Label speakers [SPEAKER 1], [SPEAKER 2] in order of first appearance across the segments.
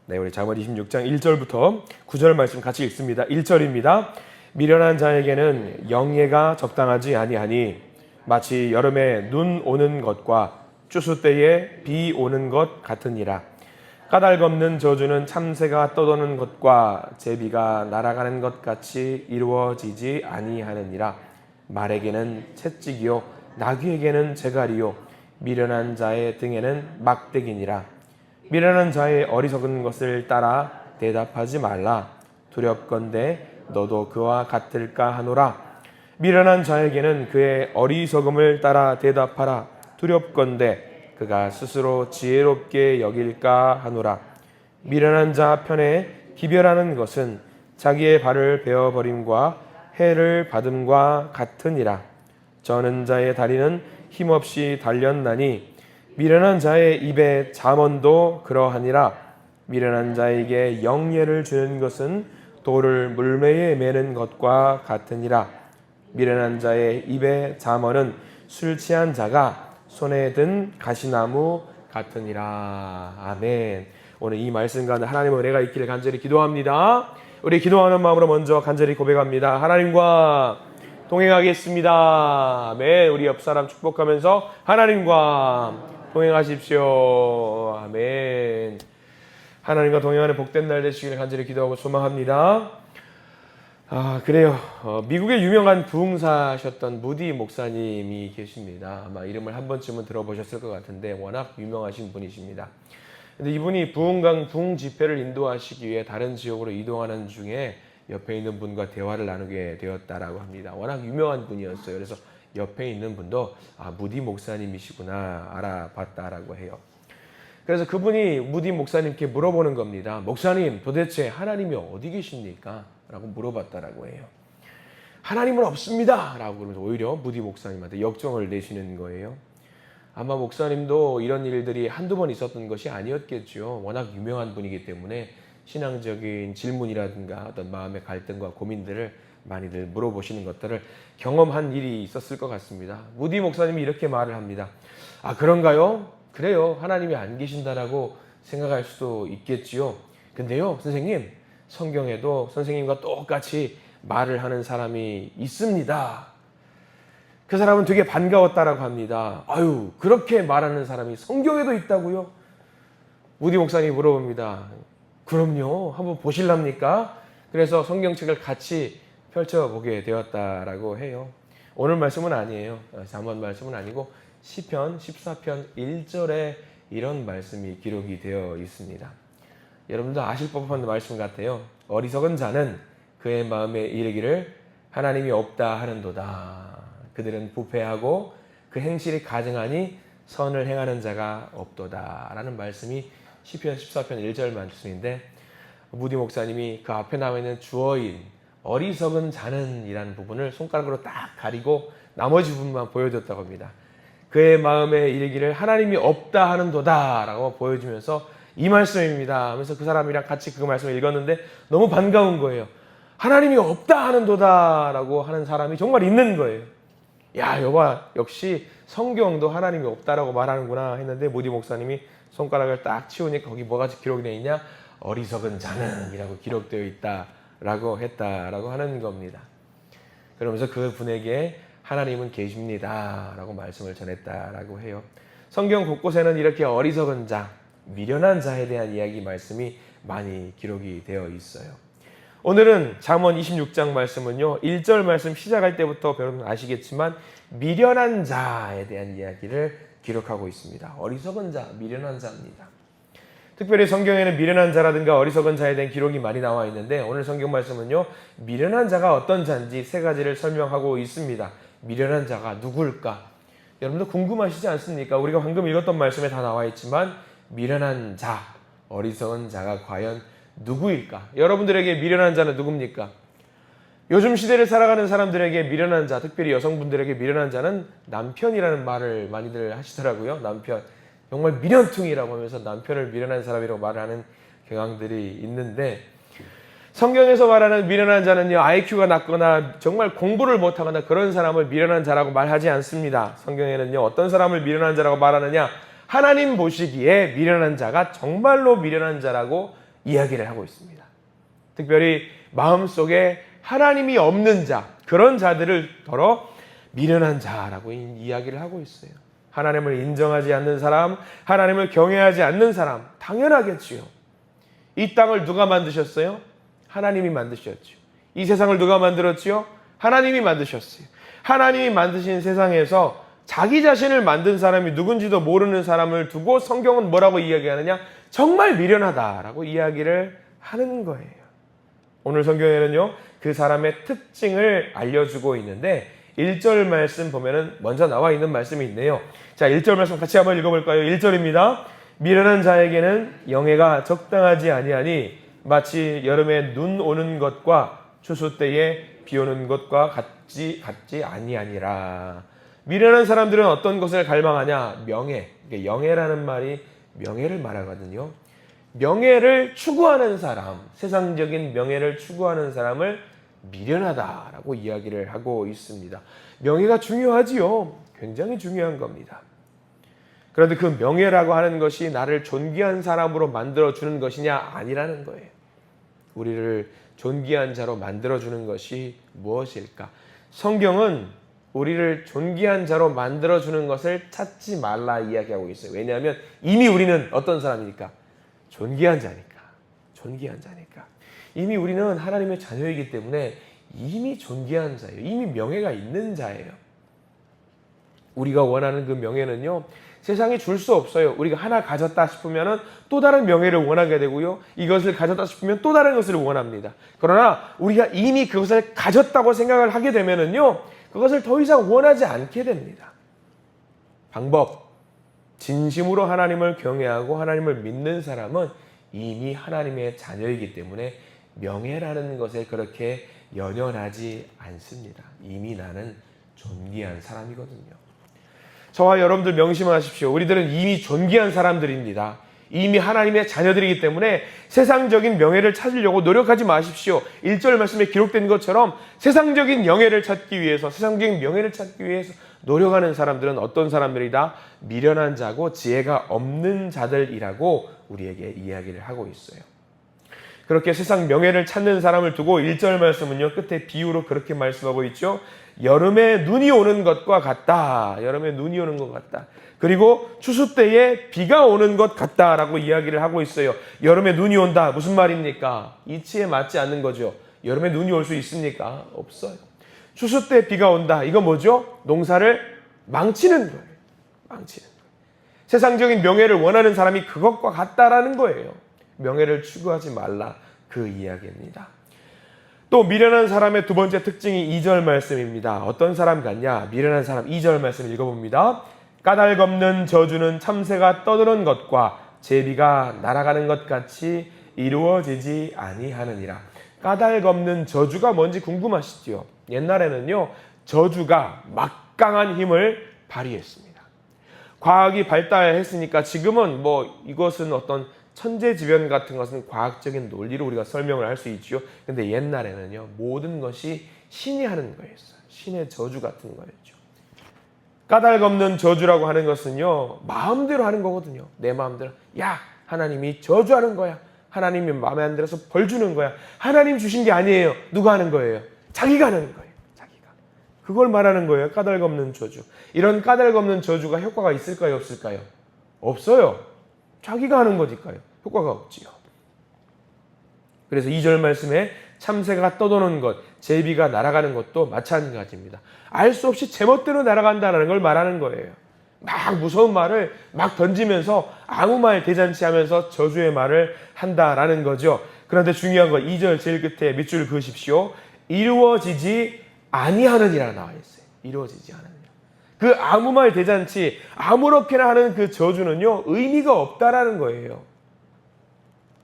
[SPEAKER 1] 네, 우리 잠언 26장 1절부터 9절 말씀 같이 읽습니다. 1절입니다. 미련한 자에게는 영예가 적당하지 아니하니 마치 여름에 눈 오는 것과 추수 때에 비 오는 것 같으니라. 까닭없는 저주는 참새가 떠도는 것과 제비가 날아가는 것 같이 이루어지지 아니하느니라. 말에게는 채찍이요 나귀에게는 재갈이요 미련한 자의 등에는 막대기니라. 미련한 자의 어리석은 것을 따라 대답하지 말라. 두렵건대 너도 그와 같을까 하노라. 미련한 자에게는 그의 어리석음을 따라 대답하라. 두렵건대 그가 스스로 지혜롭게 여길까 하노라. 미련한 자 편에 기별하는 것은 자기의 발을 베어버림과 해를 받음과 같으니라. 저는 자의 다리는 힘없이 달렸나니 미련한 자의 입에 잠언도 그러하니라. 미련한 자에게 영예를 주는 것은 돌을 물매에 매는 것과 같으니라. 미련한 자의 입에 잠언은 술 취한 자가 손에 든 가시나무 같으니라. 아멘. 오늘 이 말씀 가운데 하나님의 은혜가 있기를 간절히 기도합니다. 우리 기도하는 마음으로 먼저 간절히 고백합니다. 하나님과 동행하겠습니다. 아멘. 우리 옆 사람 축복하면서 하나님과 동행하십시오. 아멘. 하나님과 동행하는 복된 날 되시기를 간절히 기도하고 소망합니다. 그래요. 미국의 유명한 부흥사셨던 무디 목사님이 계십니다. 아마 이름을 한 번쯤은 들어보셨을 것 같은데 워낙 유명하신 분이십니다. 근데 이분이 부흥 집회를 인도하시기 위해 다른 지역으로 이동하는 중에 옆에 있는 분과 대화를 나누게 되었다라고 합니다. 워낙 유명한 분이었어요. 그래서 옆에 있는 분도 무디 목사님이시구나 알아봤다라고 해요. 그래서 그분이 무디 목사님께 물어보는 겁니다. 목사님, 도대체 하나님이 어디 계십니까? 라고 물어봤다라고 해요. 하나님은 없습니다! 라고 그러면서 오히려 무디 목사님한테 역정을 내시는 거예요. 아마 목사님도 이런 일들이 한두 번 있었던 것이 아니었겠죠. 워낙 유명한 분이기 때문에 신앙적인 질문이라든가 어떤 마음의 갈등과 고민들을 많이들 물어보시는 것들을 경험한 일이 있었을 것 같습니다. 무디 목사님이 이렇게 말을 합니다. 그런가요? 그래요. 하나님이 안 계신다라고 생각할 수도 있겠지요. 근데요, 선생님, 성경에도 선생님과 똑같이 말을 하는 사람이 있습니다. 그 사람은 되게 반가웠다라고 합니다. 그렇게 말하는 사람이 성경에도 있다고요? 무디 목사님이 물어봅니다. 그럼요. 한번 보실랍니까? 그래서 성경책을 같이 펼쳐보게 되었다라고 해요. 오늘 말씀은 아니에요. 잠언 말씀은 아니고 시편 14편 1절에 이런 말씀이 기록이 되어 있습니다. 여러분도 아실 법한 말씀 같아요. 어리석은 자는 그의 마음에 이르기를 하나님이 없다 하는도다. 그들은 부패하고 그 행실이 가증하니 선을 행하는 자가 없도다 라는 말씀이 시편 14편 1절 말씀인데, 무디 목사님이 그 앞에 나와 있는 주어인 어리석은 자는 이라는 부분을 손가락으로 딱 가리고 나머지 부분만 보여줬다고 합니다. 그의 마음에 이르기를 하나님이 없다 하는도다 라고 보여주면서 이 말씀입니다 하면서 그 사람이랑 같이 그 말씀을 읽었는데 너무 반가운 거예요. 하나님이 없다 하는도다 라고 하는 사람이 정말 있는 거예요. 여봐, 역시 성경도 하나님이 없다라고 말하는구나 했는데 무디 목사님이 손가락을 딱 치우니까 거기 뭐가 기록이 되어 있냐? 어리석은 자는 이라고 기록되어 있다라고 했다라고 하는 겁니다. 그러면서 그 분에게 하나님은 계십니다 라고 말씀을 전했다라고 해요. 성경 곳곳에는 이렇게 어리석은 자, 미련한 자에 대한 이야기 말씀이 많이 기록이 되어 있어요. 오늘은 잠언 26장 말씀은요, 1절 말씀 시작할 때부터 여러분 아시겠지만 미련한 자에 대한 이야기를 기록하고 있습니다. 어리석은 자, 미련한 자입니다. 특별히 성경에는 미련한 자라든가 어리석은 자에 대한 기록이 많이 나와 있는데 오늘 성경 말씀은요, 미련한 자가 어떤 자인지 세 가지를 설명하고 있습니다. 미련한 자가 누굴까? 여러분도 궁금하시지 않습니까? 우리가 방금 읽었던 말씀에 다 나와 있지만 미련한 자, 어리석은 자가 과연 누구일까? 여러분들에게 미련한 자는 누굽니까? 요즘 시대를 살아가는 사람들에게 미련한 자, 특별히 여성분들에게 미련한 자는 남편이라는 말을 많이들 하시더라고요. 남편. 정말 미련퉁이라고 하면서 남편을 미련한 사람이라고 말을 하는 경향들이 있는데, 성경에서 말하는 미련한 자는요, IQ가 낮거나 정말 공부를 못하거나 그런 사람을 미련한 자라고 말하지 않습니다. 성경에는요, 어떤 사람을 미련한 자라고 말하느냐? 하나님 보시기에 미련한 자가 정말로 미련한 자라고 이야기를 하고 있습니다. 특별히 마음속에 하나님이 없는 자, 그런 자들을 더러 미련한 자라고 이야기를 하고 있어요. 하나님을 인정하지 않는 사람, 하나님을 경외하지 않는 사람, 당연하겠지요. 이 땅을 누가 만드셨어요? 하나님이 만드셨죠. 이 세상을 누가 만들었지요? 하나님이 만드셨어요. 하나님이 만드신 세상에서 자기 자신을 만든 사람이 누군지도 모르는 사람을 두고 성경은 뭐라고 이야기하느냐? 정말 미련하다라고 이야기를 하는 거예요. 오늘 성경에는요, 그 사람의 특징을 알려주고 있는데 1절 말씀 보면은 먼저 나와 있는 말씀이 있네요. 자, 1절 말씀 같이 한번 읽어볼까요? 1절입니다. 미련한 자에게는 영예가 적당하지 아니하니 마치 여름에 눈 오는 것과 추수 때에 비 오는 것과 같지 아니하니라. 미련한 사람들은 어떤 것을 갈망하냐? 명예. 영예라는 말이 명예를 말하거든요. 명예를 추구하는 사람, 세상적인 명예를 추구하는 사람을 미련하다라고 이야기를 하고 있습니다. 명예가 중요하지요. 굉장히 중요한 겁니다. 그런데 그 명예라고 하는 것이 나를 존귀한 사람으로 만들어주는 것이냐? 아니라는 거예요. 우리를 존귀한 자로 만들어주는 것이 무엇일까? 성경은 우리를 존귀한 자로 만들어주는 것을 찾지 말라 이야기하고 있어요. 왜냐하면 이미 우리는 어떤 사람이니까? 존귀한 자니까. 존귀한 자니까. 이미 우리는 하나님의 자녀이기 때문에 이미 존귀한 자예요. 이미 명예가 있는 자예요. 우리가 원하는 그 명예는요, 세상이 줄 수 없어요. 우리가 하나 가졌다 싶으면 또 다른 명예를 원하게 되고요. 이것을 가졌다 싶으면 또 다른 것을 원합니다. 그러나 우리가 이미 그것을 가졌다고 생각을 하게 되면은요, 그것을 더 이상 원하지 않게 됩니다. 방법. 진심으로 하나님을 경외하고 하나님을 믿는 사람은 이미 하나님의 자녀이기 때문에 명예라는 것에 그렇게 연연하지 않습니다. 이미 나는 존귀한 사람이거든요. 저와 여러분들 명심하십시오. 우리들은 이미 존귀한 사람들입니다. 이미 하나님의 자녀들이기 때문에 세상적인 명예를 찾으려고 노력하지 마십시오. 1절 말씀에 기록된 것처럼 세상적인 명예를 찾기 위해서, 세상적인 명예를 찾기 위해서 노력하는 사람들은 어떤 사람들이다? 미련한 자고 지혜가 없는 자들이라고 우리에게 이야기를 하고 있어요. 그렇게 세상 명예를 찾는 사람을 두고 1절 말씀은요, 끝에 비유로 그렇게 말씀하고 있죠. 여름에 눈이 오는 것과 같다. 여름에 눈이 오는 것 같다. 그리고 추수 때에 비가 오는 것 같다라고 이야기를 하고 있어요. 여름에 눈이 온다. 무슨 말입니까? 이치에 맞지 않는 거죠. 여름에 눈이 올 수 있습니까? 없어요. 추수 때 비가 온다. 이거 뭐죠? 농사를 망치는 거예요. 망치는 거예요. 세상적인 명예를 원하는 사람이 그것과 같다라는 거예요. 명예를 추구하지 말라, 그 이야기입니다. 또 미련한 사람의 두 번째 특징이 2절 말씀입니다. 어떤 사람 같냐? 미련한 사람 2절 말씀 읽어봅니다. 까닭없는 저주는 참새가 떠드는 것과 제비가 날아가는 것 같이 이루어지지 아니하느니라. 까닭없는 저주가 뭔지 궁금하시죠? 옛날에는요, 저주가 막강한 힘을 발휘했습니다. 과학이 발달했으니까 지금은 이것은 어떤 천재지변 같은 것은 과학적인 논리로 우리가 설명을 할 수 있죠. 근데 옛날에는요, 모든 것이 신이 하는 거였어요. 신의 저주 같은 거였죠. 까닭없는 저주라고 하는 것은요, 마음대로 하는 거거든요. 내 마음대로. 야, 하나님이 저주하는 거야. 하나님이 마음에 안 들어서 벌 주는 거야. 하나님 주신 게 아니에요. 누가 하는 거예요? 자기가 하는 거예요. 자기가. 그걸 말하는 거예요. 까닭없는 저주. 이런 까닭없는 저주가 효과가 있을까요? 없을까요? 없어요. 자기가 하는 거니까요. 효과가 없지요. 그래서 2절 말씀에 참새가 떠도는 것, 제비가 날아가는 것도 마찬가지입니다. 알 수 없이 제멋대로 날아간다는 걸 말하는 거예요. 막 무서운 말을 막 던지면서 아무 말 대잔치 하면서 저주의 말을 한다라는 거죠. 그런데 중요한 건 2절 제일 끝에 밑줄 그으십시오. 이루어지지 아니하느니라 나와 있어요. 이루어지지 않느니라. 그 아무 말 대잔치, 아무렇게나 하는 그 저주는요, 의미가 없다라는 거예요.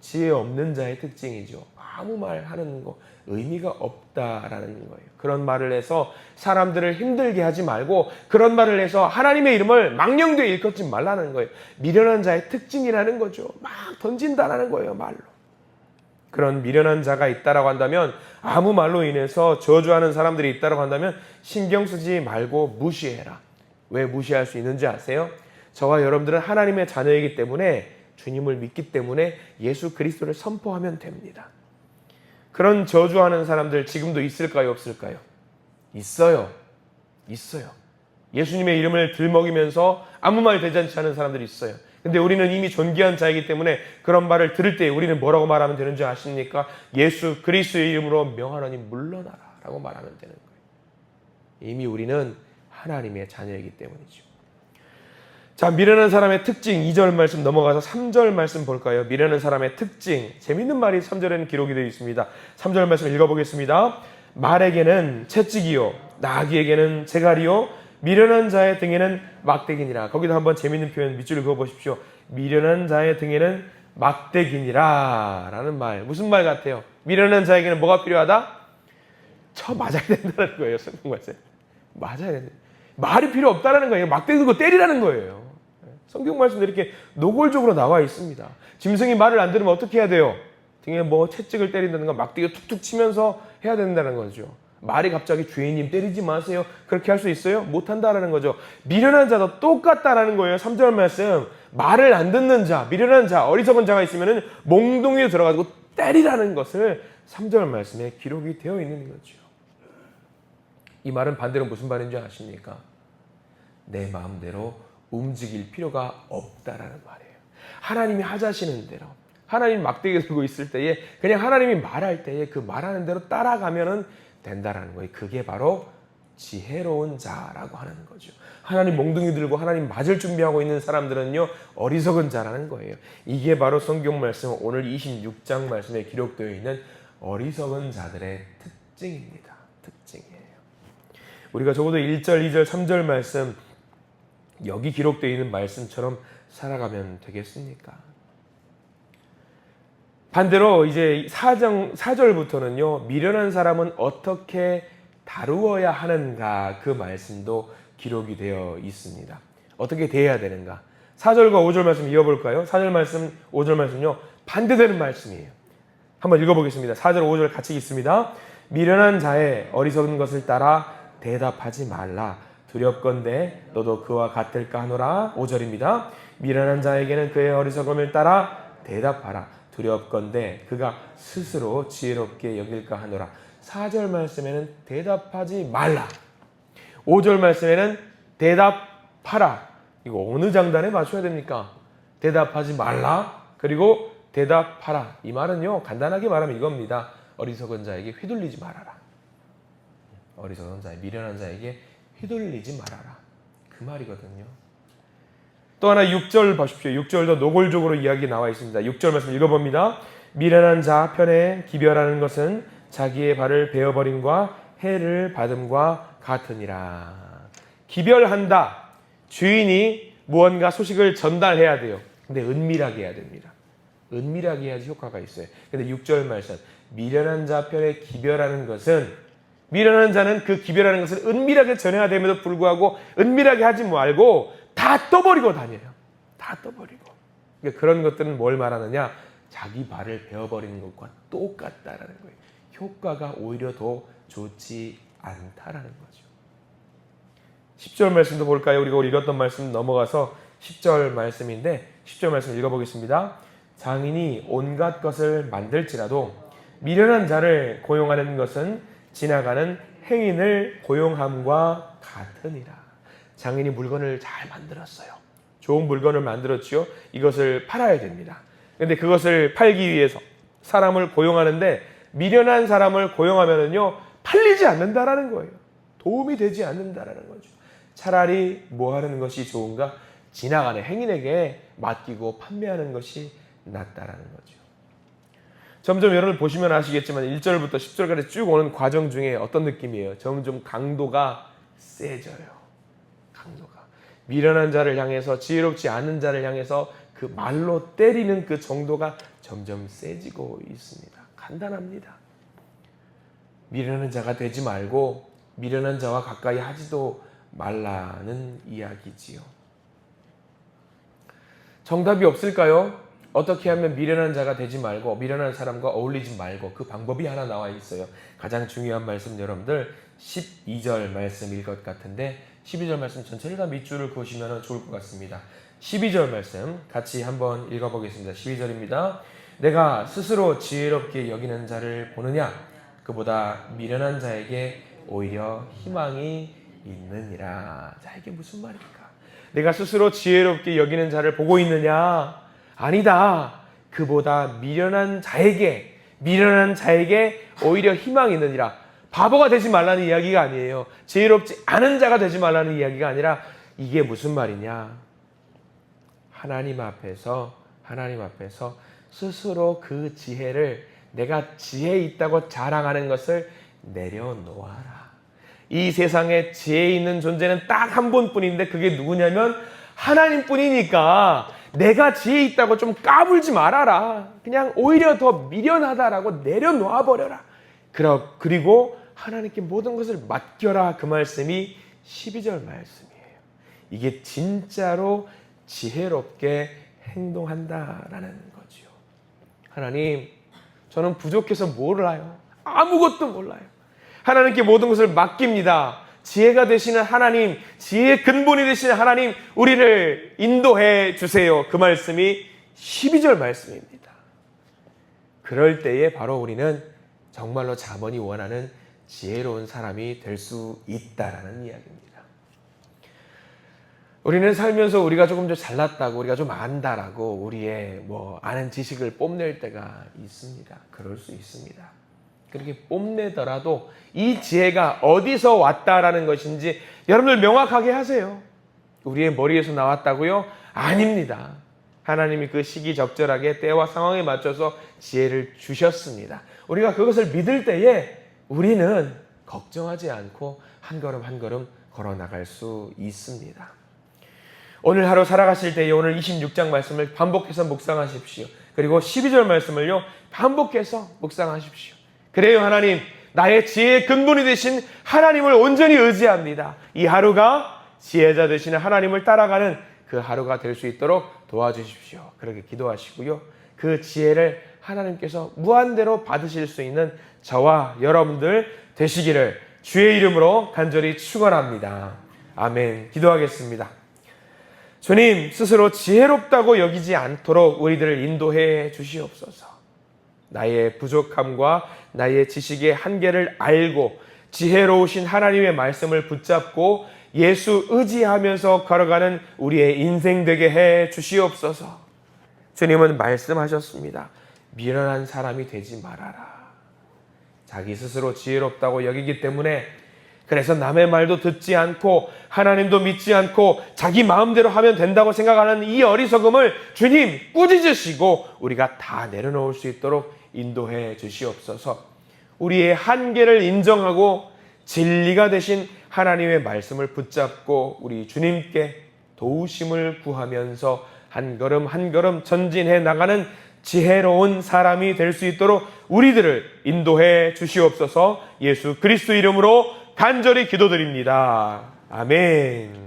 [SPEAKER 1] 지혜 없는 자의 특징이죠. 아무 말 하는 거 의미가 없다라는 거예요. 그런 말을 해서 사람들을 힘들게 하지 말고, 그런 말을 해서 하나님의 이름을 망령되이 일컫지 말라는 거예요. 미련한 자의 특징이라는 거죠. 막 던진다라는 거예요, 말로. 그런 미련한 자가 있다라고 한다면, 아무 말로 인해서 저주하는 사람들이 있다라고 한다면 신경 쓰지 말고 무시해라. 왜 무시할 수 있는지 아세요? 저와 여러분들은 하나님의 자녀이기 때문에 주님을 믿기 때문에 예수 그리스도를 선포하면 됩니다. 그런 저주하는 사람들 지금도 있을까요? 없을까요? 있어요. 있어요. 예수님의 이름을 들먹이면서 아무 말 대잔치 하는 사람들이 있어요. 근데 우리는 이미 존귀한 자이기 때문에 그런 말을 들을 때 우리는 뭐라고 말하면 되는 줄 아십니까? 예수 그리스도의 이름으로 명하노니 물러나라 라고 말하면 되는 거예요. 이미 우리는 하나님의 자녀이기 때문이죠. 자, 미련한 사람의 특징 2절 말씀 넘어가서 3절 말씀 볼까요? 미련한 사람의 특징, 재밌는 말이 3절에는 기록이 되어 있습니다. 3절 말씀 읽어보겠습니다. 말에게는 채찍이요 나귀에게는 재갈이요 미련한 자의 등에는 막대기니라. 거기도 한번 재밌는 표현 밑줄을 그어보십시오. 미련한 자의 등에는 막대기니라 라는 말, 무슨 말 같아요? 미련한 자에게는 뭐가 필요하다? 쳐 맞아야 된다는 거예요. 성경 말씀 맞아야 된다. 말이 필요 없다라는 거예요. 막대기 들고 때리라는 거예요. 성경 말씀도 이렇게 노골적으로 나와 있습니다. 짐승이 말을 안 들으면 어떻게 해야 돼요? 등에 뭐 채찍을 때린다든가 막대기 툭툭 치면서 해야 된다는 거죠. 말이 갑자기 주인님 때리지 마세요. 그렇게 할 수 있어요? 못한다라는 거죠. 미련한 자도 똑같다라는 거예요. 3절 말씀. 말을 안 듣는 자, 미련한 자, 어리석은 자가 있으면 몽둥이에 들어가지고 때리라는 것을 3절 말씀에 기록이 되어 있는 거죠. 이 말은 반대로 무슨 말인지 아십니까? 내 마음대로 움직일 필요가 없다라는 말이에요. 하나님이 하자시는 대로, 하나님 막대기 들고 있을 때에 그냥 하나님이 말할 때에 그 말하는 대로 따라가면은 된다라는 거예요. 그게 바로 지혜로운 자라고 하는 거죠. 하나님 몽둥이 들고 하나님 맞을 준비하고 있는 사람들은요 어리석은 자라는 거예요. 이게 바로 성경 말씀 오늘 26장 말씀에 기록되어 있는 어리석은 자들의 특징입니다. 특징이에요. 우리가 적어도 1절, 2절, 3절 말씀 여기 기록되어 있는 말씀처럼 살아가면 되겠습니까? 반대로 이제 4절부터는요 미련한 사람은 어떻게 다루어야 하는가 그 말씀도 기록이 되어 있습니다. 어떻게 대해야 되는가? 4절과 5절 말씀 이어볼까요? 4절 말씀, 5절 말씀요 반대되는 말씀이에요. 한번 읽어보겠습니다. 4절, 5절 같이 읽습니다. 미련한 자의 어리석은 것을 따라 대답하지 말라. 두렵건대 너도 그와 같을까 하노라. 5절입니다. 미련한 자에게는 그의 어리석음을 따라 대답하라. 두렵건대 그가 스스로 지혜롭게 여길까 하노라. 4절 말씀에는 대답하지 말라. 5절 말씀에는 대답하라. 이거 어느 장단에 맞춰야 됩니까? 대답하지 말라. 그리고 대답하라. 이 말은요 간단하게 말하면 이겁니다. 어리석은 자에게 휘둘리지 말아라. 어리석은 자에 미련한 자에게 휘둘리지 말아라. 그 말이거든요. 또 하나 6절 보십시오. 6절도 노골적으로 이야기 나와 있습니다. 6절 말씀 읽어봅니다. 미련한 자 편에 기별하는 것은 자기의 발을 베어버림과 해를 받음과 같으니라. 기별한다. 주인이 무언가 소식을 전달해야 돼요. 근데 은밀하게 해야 됩니다. 은밀하게 해야지 효과가 있어요. 근데 6절 말씀 미련한 자 편에 기별하는 것은 미련한 자는 그 기별하는 것을 은밀하게 전해야 됨에도 불구하고 은밀하게 하지 말고 다 떠버리고 다녀요. 다 떠버리고. 그러니까 그런 것들은 뭘 말하느냐? 자기 발을 베어버리는 것과 똑같다라는 거예요. 효과가 오히려 더 좋지 않다라는 거죠. 10절 말씀도 볼까요? 우리가 읽었던 말씀 넘어가서 10절 말씀인데 10절 말씀 읽어보겠습니다. 장인이 온갖 것을 만들지라도 미련한 자를 고용하는 것은 지나가는 행인을 고용함과 같으니라. 장인이 물건을 잘 만들었어요. 좋은 물건을 만들었지요. 이것을 팔아야 됩니다. 그런데 그것을 팔기 위해서 사람을 고용하는데 미련한 사람을 고용하면은요 팔리지 않는다라는 거예요. 도움이 되지 않는다라는 거죠. 차라리 뭐 하는 것이 좋은가? 지나가는 행인에게 맡기고 판매하는 것이 낫다라는 거죠. 점점 여러분 보시면 아시겠지만 1절부터 10절까지 쭉 오는 과정 중에 어떤 느낌이에요? 점점 강도가 세져요. 강도가. 미련한 자를 향해서 지혜롭지 않은 자를 향해서 그 말로 때리는 그 정도가 점점 세지고 있습니다. 간단합니다. 미련한 자가 되지 말고 미련한 자와 가까이 하지도 말라는 이야기지요. 정답이 없을까요? 어떻게 하면 미련한 자가 되지 말고 미련한 사람과 어울리지 말고 그 방법이 하나 나와 있어요. 가장 중요한 말씀 여러분들 12절 말씀일 것 같은데 12절 말씀 전체를 다 밑줄을 그으시면 좋을 것 같습니다. 12절 말씀 같이 한번 읽어보겠습니다. 12절입니다. 내가 스스로 지혜롭게 여기는 자를 보느냐? 그보다 미련한 자에게 오히려 희망이 있느니라. 자, 이게 무슨 말입니까? 내가 스스로 지혜롭게 여기는 자를 보고 있느냐? 아니다. 그보다 미련한 자에게 오히려 희망이 있느니라. 바보가 되지 말라는 이야기가 아니에요. 지혜롭지 않은 자가 되지 말라는 이야기가 아니라 이게 무슨 말이냐? 하나님 앞에서 스스로 그 지혜를 내가 지혜 있다고 자랑하는 것을 내려놓아라. 이 세상에 지혜 있는 존재는 딱 한 분뿐인데 그게 누구냐면 하나님뿐이니까 내가 지혜 있다고 좀 까불지 말아라. 그냥 오히려 더 미련하다라고 내려놓아 버려라. 그리고 하나님께 모든 것을 맡겨라. 그 말씀이 12절 말씀이에요. 이게 진짜로 지혜롭게 행동한다라는 거죠. 하나님, 저는 부족해서 몰라요. 아무것도 몰라요. 하나님께 모든 것을 맡깁니다. 지혜가 되시는 하나님, 지혜의 근본이 되시는 하나님, 우리를 인도해 주세요. 그 말씀이 12절 말씀입니다. 그럴 때에 바로 우리는 정말로 자본이 원하는 지혜로운 사람이 될 수 있다라는 이야기입니다. 우리는 살면서 우리가 조금 더 잘났다고, 우리가 좀 안다라고 우리의 아는 지식을 뽐낼 때가 있습니다. 그럴 수 있습니다. 그렇게 뽐내더라도 이 지혜가 어디서 왔다라는 것인지 여러분들 명확하게 하세요. 우리의 머리에서 나왔다고요? 아닙니다. 하나님이 그 시기 적절하게 때와 상황에 맞춰서 지혜를 주셨습니다. 우리가 그것을 믿을 때에 우리는 걱정하지 않고 한 걸음 한 걸음 걸어나갈 수 있습니다. 오늘 하루 살아가실 때에 오늘 26장 말씀을 반복해서 묵상하십시오. 그리고 12절 말씀을요 반복해서 묵상하십시오. 그래요, 하나님, 나의 지혜의 근본이 되신 하나님을 온전히 의지합니다. 이 하루가 지혜자 되시는 하나님을 따라가는 그 하루가 될 수 있도록 도와주십시오. 그렇게 기도하시고요. 그 지혜를 하나님께서 무한대로 받으실 수 있는 저와 여러분들 되시기를 주의 이름으로 간절히 축원합니다. 아멘. 기도하겠습니다. 주님, 스스로 지혜롭다고 여기지 않도록 우리들을 인도해 주시옵소서. 나의 부족함과 나의 지식의 한계를 알고 지혜로우신 하나님의 말씀을 붙잡고 예수 의지하면서 걸어가는 우리의 인생 되게 해 주시옵소서. 주님은 말씀하셨습니다. 미련한 사람이 되지 말아라. 자기 스스로 지혜롭다고 여기기 때문에 그래서 남의 말도 듣지 않고 하나님도 믿지 않고 자기 마음대로 하면 된다고 생각하는 이 어리석음을 주님 꾸짖으시고 우리가 다 내려놓을 수 있도록 인도해 주시옵소서. 우리의 한계를 인정하고 진리가 되신 하나님의 말씀을 붙잡고 우리 주님께 도우심을 구하면서 한 걸음 한 걸음 전진해 나가는 지혜로운 사람이 될 수 있도록 우리들을 인도해 주시옵소서. 예수 그리스도 이름으로 간절히 기도드립니다. 아멘.